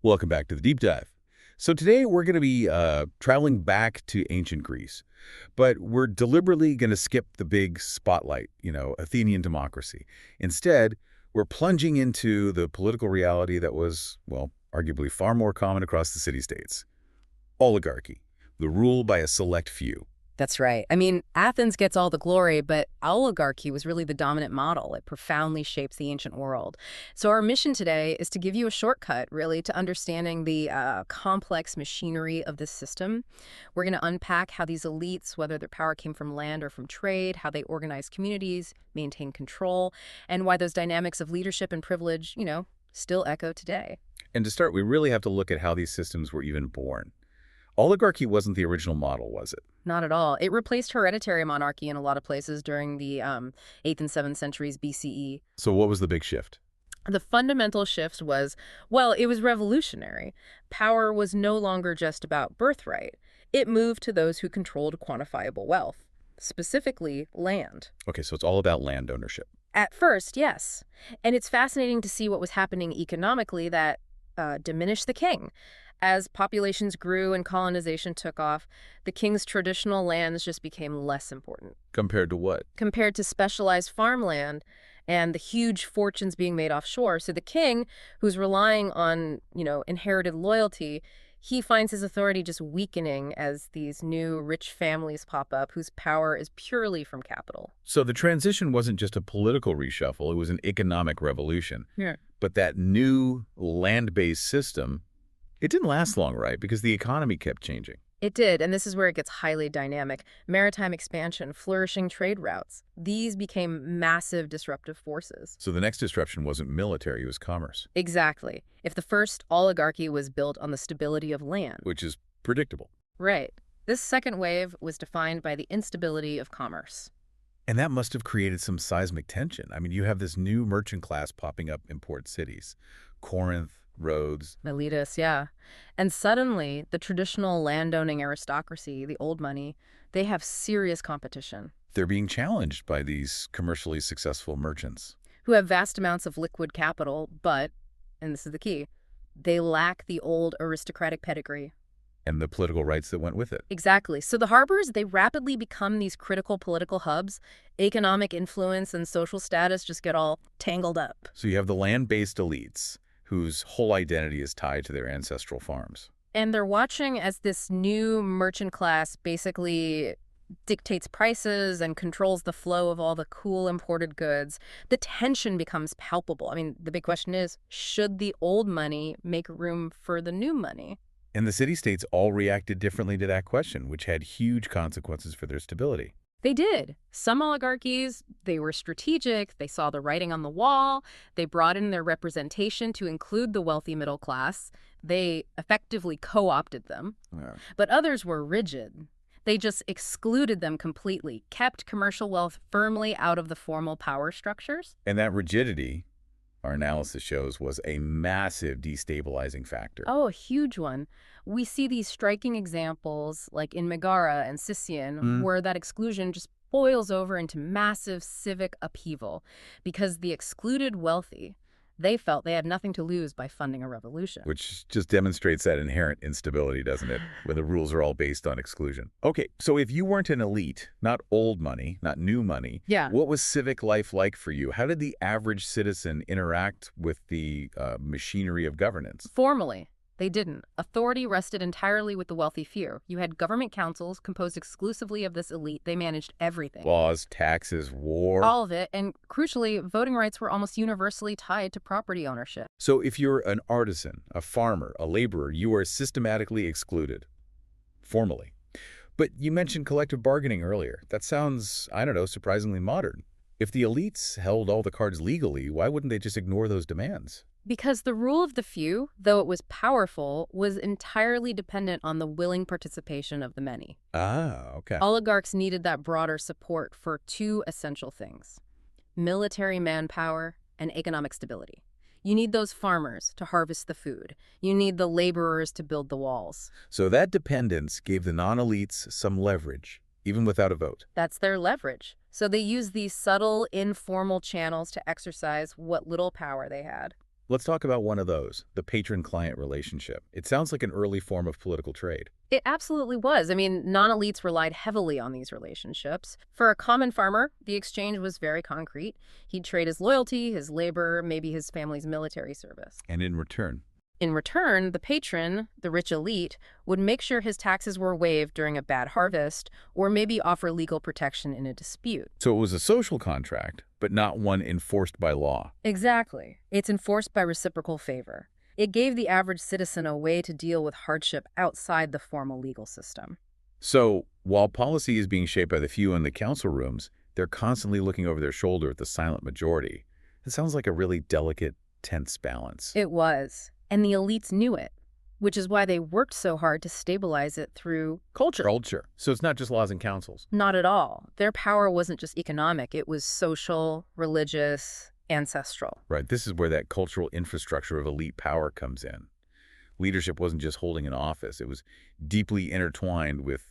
Welcome back to the deep dive. So today we're going to be traveling back to ancient Greece, but we're deliberately going to skip the big spotlight, Athenian democracy. Instead, we're plunging into the political reality that was, well, arguably far more common across the city-states. Oligarchy, the rule by a select few. That's right. I mean, Athens gets all the glory, but oligarchy was really the dominant model. It profoundly shapes the ancient world. So our mission today is to give you a shortcut, really, to understanding the complex machinery of this system. We're going to unpack how these elites, whether their power came from land or from trade, how they organize communities, maintain control, and why those dynamics of leadership and privilege, still echo today. And to start, we really have to look at how these systems were even born. Oligarchy wasn't the original model, was it? Not at all. It replaced hereditary monarchy in a lot of places during the 8th and 7th centuries BCE. So what was the big shift? The fundamental shift was, well, it was revolutionary. Power was no longer just about birthright. It moved to those who controlled quantifiable wealth, specifically land. Okay, so it's all about land ownership. At first, yes. And it's fascinating to see what was happening economically that diminished the king. As populations grew and colonization took off, the king's traditional lands just became less important. Compared to what? Compared to specialized farmland and the huge fortunes being made offshore. So the king, who's relying on, inherited loyalty, he finds his authority just weakening as these new rich families pop up whose power is purely from capital. So the transition wasn't just a political reshuffle, it was an economic revolution. Yeah. But that new land-based system, it didn't last long, right? Because the economy kept changing. It did, and this is where it gets highly dynamic. Maritime expansion, flourishing trade routes. These became massive disruptive forces. So the next disruption wasn't military, it was commerce. Exactly. If the first oligarchy was built on the stability of land. Which is predictable. Right. This second wave was defined by the instability of commerce. And that must have created some seismic tension. I mean, you have this new merchant class popping up in port cities. Corinth, Rhodes. Miletus, yeah. And suddenly, the traditional landowning aristocracy, the old money, they have serious competition. They're being challenged by these commercially successful merchants. Who have vast amounts of liquid capital, but, and this is the key, they lack the old aristocratic pedigree. And the political rights that went with it. Exactly. So the harbors, they rapidly become these critical political hubs. Economic influence and social status just get all tangled up. So you have the land-based elites, whose whole identity is tied to their ancestral farms. And they're watching as this new merchant class basically dictates prices and controls the flow of all the cool imported goods. The tension becomes palpable. I mean, the big question is, should the old money make room for the new money? And the city-states all reacted differently to that question, which had huge consequences for their stability. They did. Some oligarchies, they were strategic, they saw the writing on the wall, they brought in their representation to include the wealthy middle class, they effectively co-opted them. Yeah. But others were rigid. They just excluded them completely, kept commercial wealth firmly out of the formal power structures. And that rigidity, our analysis shows, was a massive destabilizing factor. Oh, a huge one. We see these striking examples, like in Megara and Sicyon, where that exclusion just boils over into massive civic upheaval because the excluded wealthy, they felt they had nothing to lose by funding a revolution. Which just demonstrates that inherent instability, doesn't it? When the rules are all based on exclusion. Okay, so if you weren't an elite, not old money, not new money, yeah, what was civic life like for you? How did the average citizen interact with the machinery of governance? Formally, they didn't. Authority rested entirely with the wealthy few. You had government councils composed exclusively of this elite. They managed everything. Laws, taxes, war. All of it. And crucially, voting rights were almost universally tied to property ownership. So if you're an artisan, a farmer, a laborer, you are systematically excluded. Formally. But you mentioned collective bargaining earlier. That sounds, I don't know, surprisingly modern. If the elites held all the cards legally, why wouldn't they just ignore those demands? Because the rule of the few, though it was powerful, was entirely dependent on the willing participation of the many. Ah, okay. Oligarchs needed that broader support for two essential things: military manpower and economic stability. You need those farmers to harvest the food. You need the laborers to build the walls. So that dependence gave the non-elites some leverage, even without a vote. That's their leverage. So they used these subtle, informal channels to exercise what little power they had. Let's talk about one of those, the patron-client relationship. It sounds like an early form of political trade. It absolutely was. I mean, non-elites relied heavily on these relationships. For a common farmer, the exchange was very concrete. He'd trade his loyalty, his labor, maybe his family's military service. And in return, In return, the patron, the rich elite, would make sure his taxes were waived during a bad harvest, or maybe offer legal protection in a dispute. so it was a social contract, but not one enforced by law. Exactly. It's enforced by reciprocal favor. It gave the average citizen a way to deal with hardship outside the formal legal system. So, while policy is being shaped by the few in the council rooms, they're constantly looking over their shoulder at the silent majority. It sounds like a really delicate, tense balance. It was. And the elites knew it, which is why they worked so hard to stabilize it through culture. Culture. So it's not just laws and councils. Not at all. Their power wasn't just economic. It was social, religious, ancestral. Right. This is where that cultural infrastructure of elite power comes in. Leadership wasn't just holding an office. It was deeply intertwined with,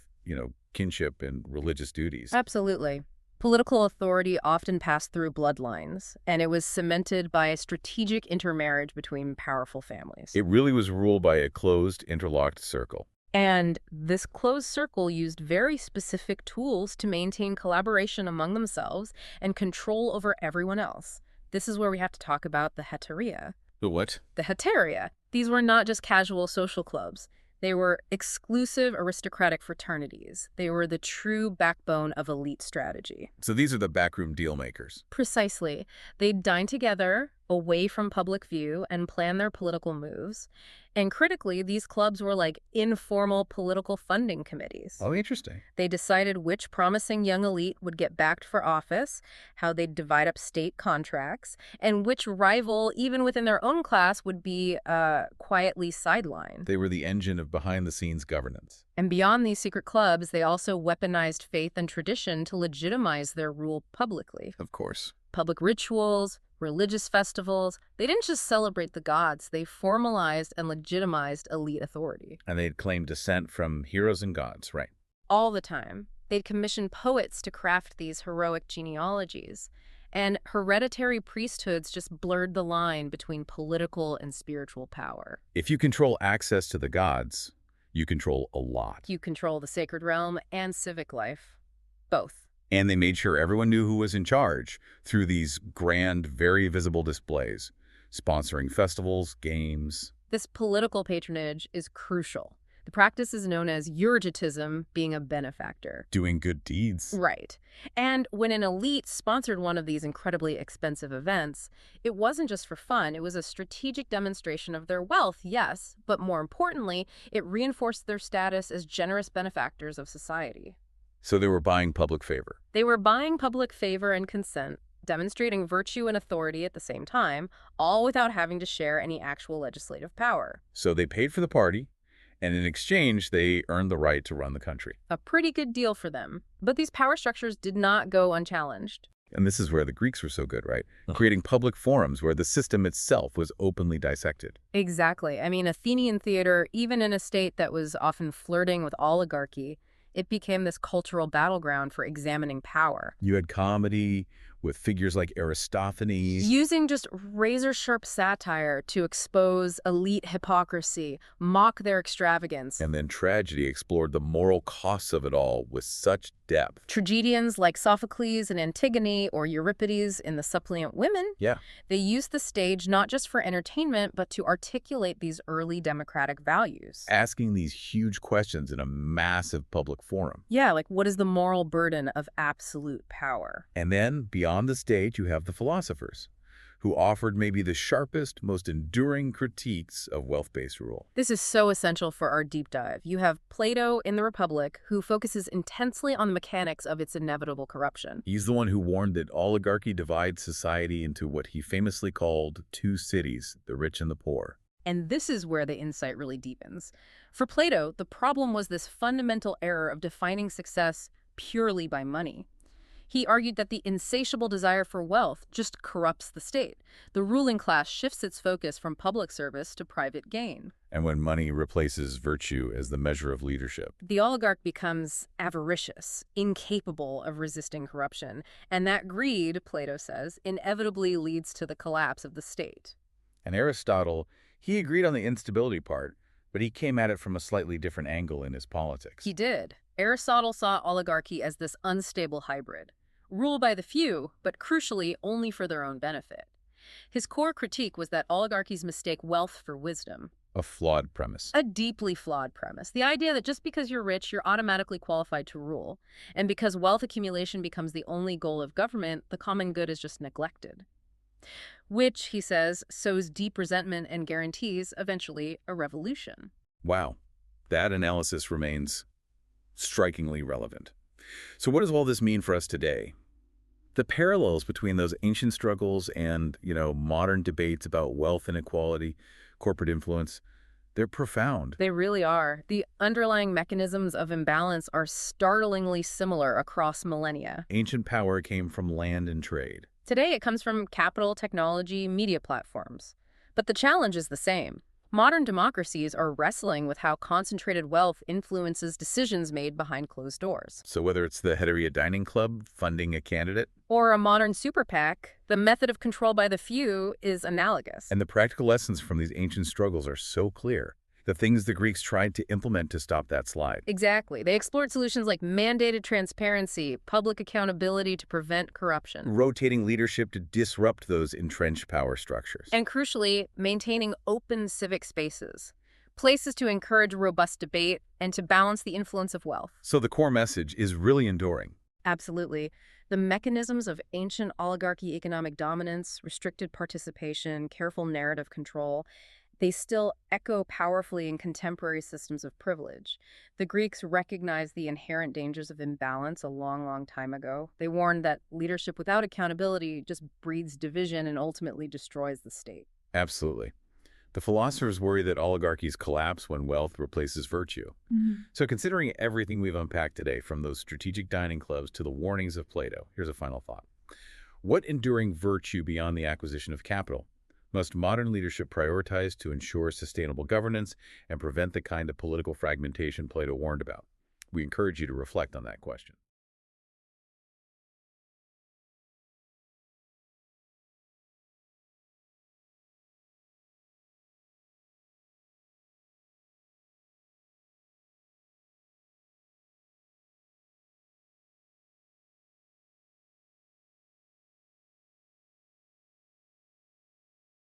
kinship and religious duties. Absolutely. Political authority often passed through bloodlines, and it was cemented by a strategic intermarriage between powerful families. It really was ruled by a closed, interlocked circle. And this closed circle used very specific tools to maintain collaboration among themselves and control over everyone else. This is where we have to talk about the heteria. The what? The heteria. These were not just casual social clubs. They were exclusive aristocratic fraternities. They were the true backbone of elite strategy. So these are the backroom deal makers. Precisely. They'd dine together, away from public view, and plan their political moves. And critically, these clubs were like informal political funding committees. Oh, interesting. They decided which promising young elite would get backed for office, how they'd divide up state contracts, and which rival, even within their own class, would be quietly sidelined. They were the engine of behind-the-scenes governance. And beyond these secret clubs, they also weaponized faith and tradition to legitimize their rule publicly. Of course. Public rituals, religious festivals, they didn't just celebrate the gods, they formalized and legitimized elite authority. And they'd claimed descent from heroes and gods, right? All the time. They'd commission poets to craft these heroic genealogies. And hereditary priesthoods just blurred the line between political and spiritual power. If you control access to the gods, you control a lot. You control the sacred realm and civic life. Both. And they made sure everyone knew who was in charge through these grand, very visible displays, sponsoring festivals, games. This political patronage is crucial. The practice is known as euergetism, being a benefactor. Doing good deeds. Right. And when an elite sponsored one of these incredibly expensive events, it wasn't just for fun. It was a strategic demonstration of their wealth, yes, but more importantly, it reinforced their status as generous benefactors of society. So they were buying public favor. They were buying public favor and consent, demonstrating virtue and authority at the same time, all without having to share any actual legislative power. So they paid for the party, and in exchange, they earned the right to run the country. A pretty good deal for them. But these power structures did not go unchallenged. And this is where the Greeks were so good, right? Creating public forums where the system itself was openly dissected. Exactly. I mean, Athenian theater, even in a state that was often flirting with oligarchy, it became this cultural battleground for examining power. You had comedy with figures like Aristophanes. Using just razor-sharp satire to expose elite hypocrisy, mock their extravagance. And then tragedy explored the moral costs of it all with such depth. Tragedians like Sophocles and Antigone or Euripides in The Suppliant Women, Yeah. they used the stage not just for entertainment, but to articulate these early democratic values. Asking these huge questions in a massive public forum. Yeah, like what is the moral burden of absolute power? And then, beyond the stage, you have the philosophers, who offered maybe the sharpest, most enduring critiques of wealth-based rule. This is so essential for our deep dive. You have Plato in the Republic, who focuses intensely on the mechanics of its inevitable corruption. He's the one who warned that oligarchy divides society into what he famously called two cities, the rich and the poor. And this is where the insight really deepens. For Plato, the problem was this fundamental error of defining success purely by money. He argued that the insatiable desire for wealth just corrupts the state. The ruling class shifts its focus from public service to private gain. And when money replaces virtue as the measure of leadership. The oligarch becomes avaricious, incapable of resisting corruption. And that greed, Plato says, inevitably leads to the collapse of the state. And Aristotle, he agreed on the instability part, but he came at it from a slightly different angle in his politics. He did. Aristotle saw oligarchy as this unstable hybrid, ruled by the few, but crucially only for their own benefit. His core critique was that oligarchies mistake wealth for wisdom. A flawed premise. A deeply flawed premise. The idea that just because you're rich, you're automatically qualified to rule. And because wealth accumulation becomes the only goal of government, the common good is just neglected. Which, he says, sows deep resentment and guarantees, eventually, a revolution. Wow. That analysis remains strikingly relevant. So what does all this mean for us today? The parallels between those ancient struggles and, modern debates about wealth inequality, corporate influence, they're profound. They really are. The underlying mechanisms of imbalance are startlingly similar across millennia. Ancient power came from land and trade. Today, it comes from capital, technology, media platforms. But the challenge is the same. Modern democracies are wrestling with how concentrated wealth influences decisions made behind closed doors. So whether it's the head of a dining club funding a candidate, Or a modern super PAC, the method of control by the few is analogous. and the practical lessons from these ancient struggles are so clear, the things the Greeks tried to implement to stop that slide. Exactly. They explored solutions like mandated transparency, public accountability to prevent corruption, Rotating leadership to disrupt those entrenched power structures. and crucially, maintaining open civic spaces, places to encourage robust debate and to balance the influence of wealth. So the core message is really enduring. Absolutely. The mechanisms of ancient oligarchy economic dominance, restricted participation, careful narrative control, they still echo powerfully in contemporary systems of privilege. The Greeks recognized the inherent dangers of imbalance a long, long time ago. They warned that leadership without accountability just breeds division and ultimately destroys the state. Absolutely. The philosophers worry that oligarchies collapse when wealth replaces virtue. So considering everything we've unpacked today, from those strategic dining clubs to the warnings of Plato, here's a final thought. What enduring virtue beyond the acquisition of capital must modern leadership prioritize to ensure sustainable governance and prevent the kind of political fragmentation Plato warned about? We encourage you to reflect on that question.